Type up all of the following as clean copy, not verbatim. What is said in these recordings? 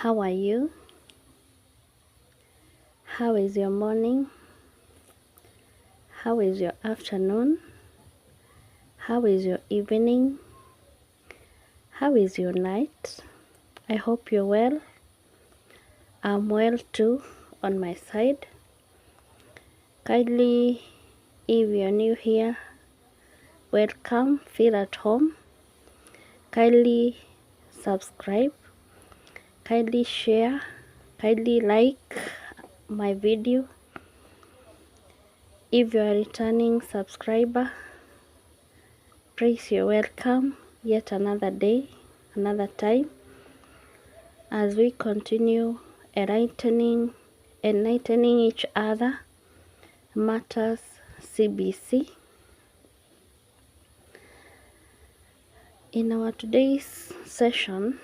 How are you? How is your morning? How is your afternoon? How is your evening? How is your night? I hope you're well. I'm well too on my side. Kindly, if you're new here, welcome, feel at home. Kindly subscribe, kindly share, kindly like my video. If you're a returning subscriber, praise you're welcome yet another day, another time, as we continue enlightening each other matters CBC. In our today's session,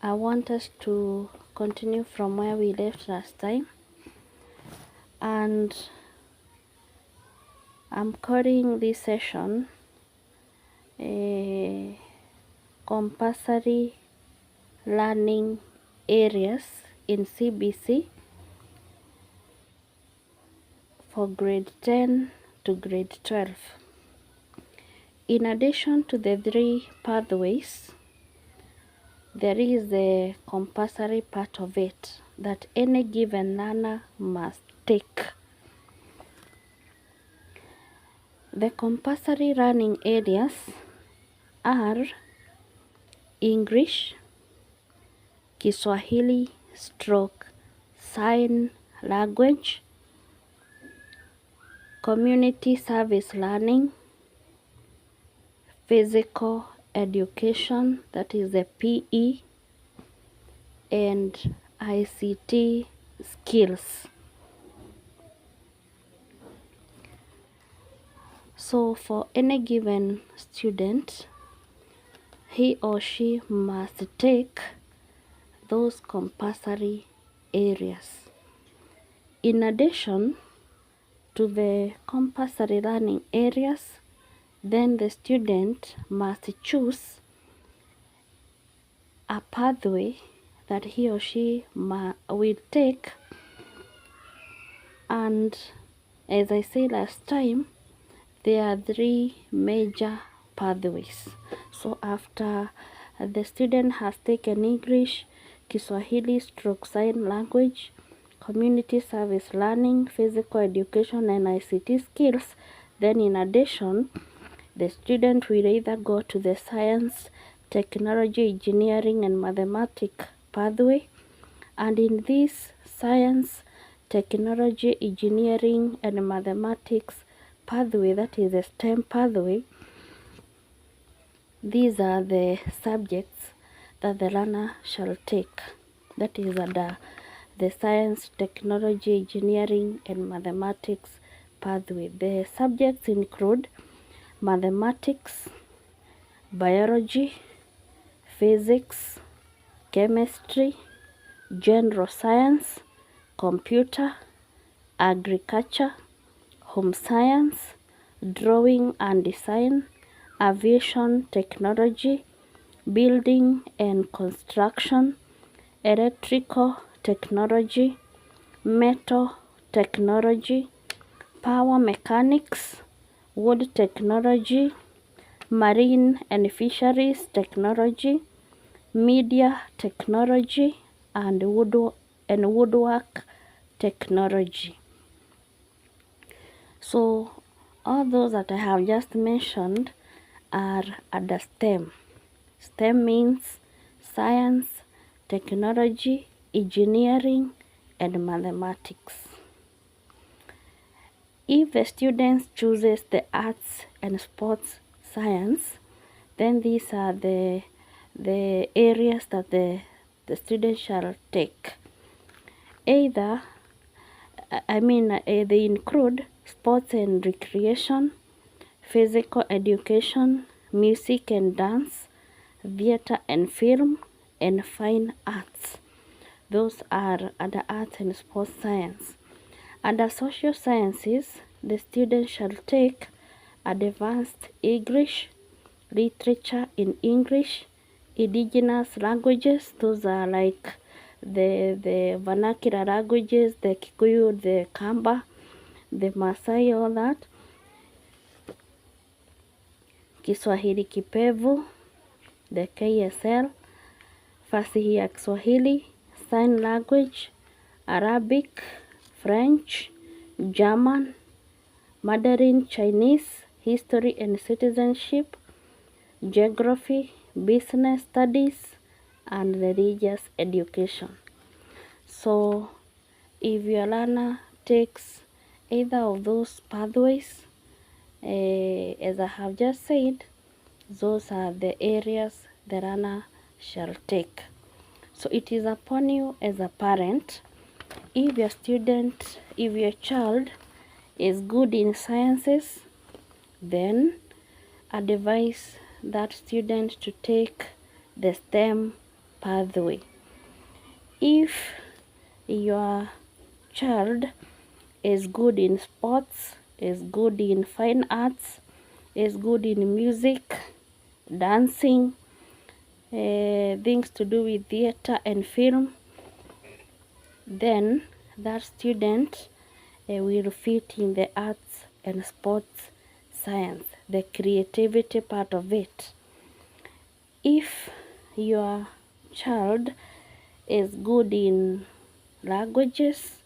I want us to continue from where we left last time, and I'm calling this session a compulsory learning areas in CBC for grade 10 to grade 12. In addition to the 3 pathways, there is the compulsory part of it that any given learner must take. The compulsory learning areas are English, Kiswahili stroke sign language, community service learning, physical education, that is the PE, and ICT skills. So for any given student, he or she must take those compulsory areas. In addition to the compulsory learning areas, then the student must choose a pathway that he or she will take. And as I said last time, there are 3 major pathways. So after the student has taken English, Kiswahili stroke sign language, community service learning, physical education, and ICT skills, then in addition, the student will either go to the science, technology, engineering, and mathematics pathway. And in this science, technology, engineering, and mathematics pathway, that is a STEM pathway, these are the subjects that the learner shall take. That is under the science, technology, engineering, and mathematics pathway. The subjects include mathematics, biology, physics, chemistry, general science, computer, agriculture, home science, drawing and design, aviation technology, building and construction, electrical technology, metal technology, power mechanics, wood technology, marine and fisheries technology, media technology, and woodwork technology. So all those that I have just mentioned are under STEM. STEM means science, technology, engineering, and mathematics. If the student chooses the arts and sports science, then these are the areas that the student shall take. Either, they include sports and recreation, physical education, music and dance, theater and film, and fine arts. Those are under arts and sports science. Under social sciences, the student shall take advanced English, literature in English, indigenous languages. Those are like the vernacular languages, the Kikuyu, the Kamba, the Masai, all that. Kiswahili kipevu, the KSL, fasihi ya Kiswahili, sign language, Arabic, French, German, Mandarin, Chinese, history and citizenship, geography, business studies, and religious education. So if your learner takes either of those pathways, as I have just said, those are the areas the learner shall take. So it is upon you as a parent, if your child is good in sciences, then advise that student to take the STEM pathway. If your child is good in sports, is good in fine arts, is good in music, dancing, things to do with theater and film, then that student will fit in the arts and sports science, the creativity part of it. If your child is good in languages,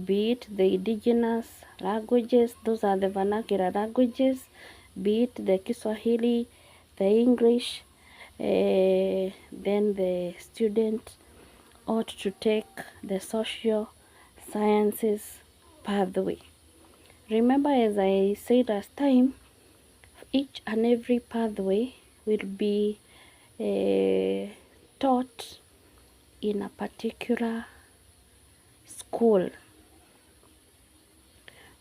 be it the indigenous languages, those are the vernacular languages, be it the Kiswahili, the English, then the student ought to take the social sciences pathway. Remember, as I said last time, each and every pathway will be taught in a particular school.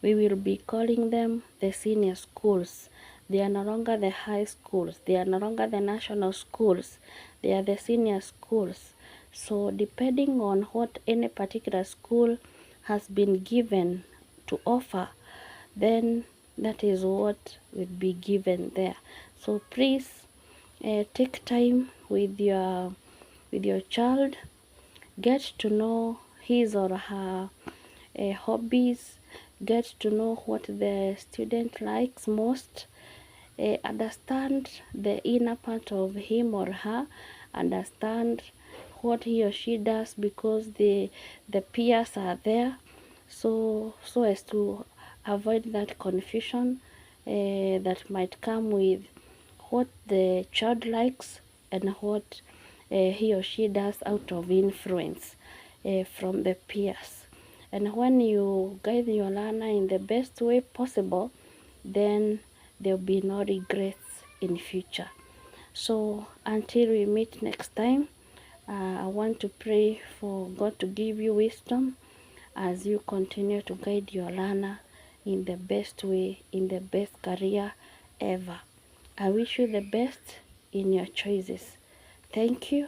We will be calling them the senior schools. They are no longer the high schools. They are no longer the national schools. They are the senior schools. So depending on what any particular school has been given to offer, then that is what will be given there. So please take time with your child. Get to know his or her hobbies. Get to know what the student likes most. Understand the inner part of him or her. Understand what he or she does, because the peers are there, so as to avoid that confusion that might come with what the child likes and what he or she does out of influence from the peers. And when you guide your learner in the best way possible, then there will be no regrets in future. So until we meet next time, I want to pray for God to give you wisdom as you continue to guide your learner in the best way, in the best career ever. I wish you the best in your choices. Thank you.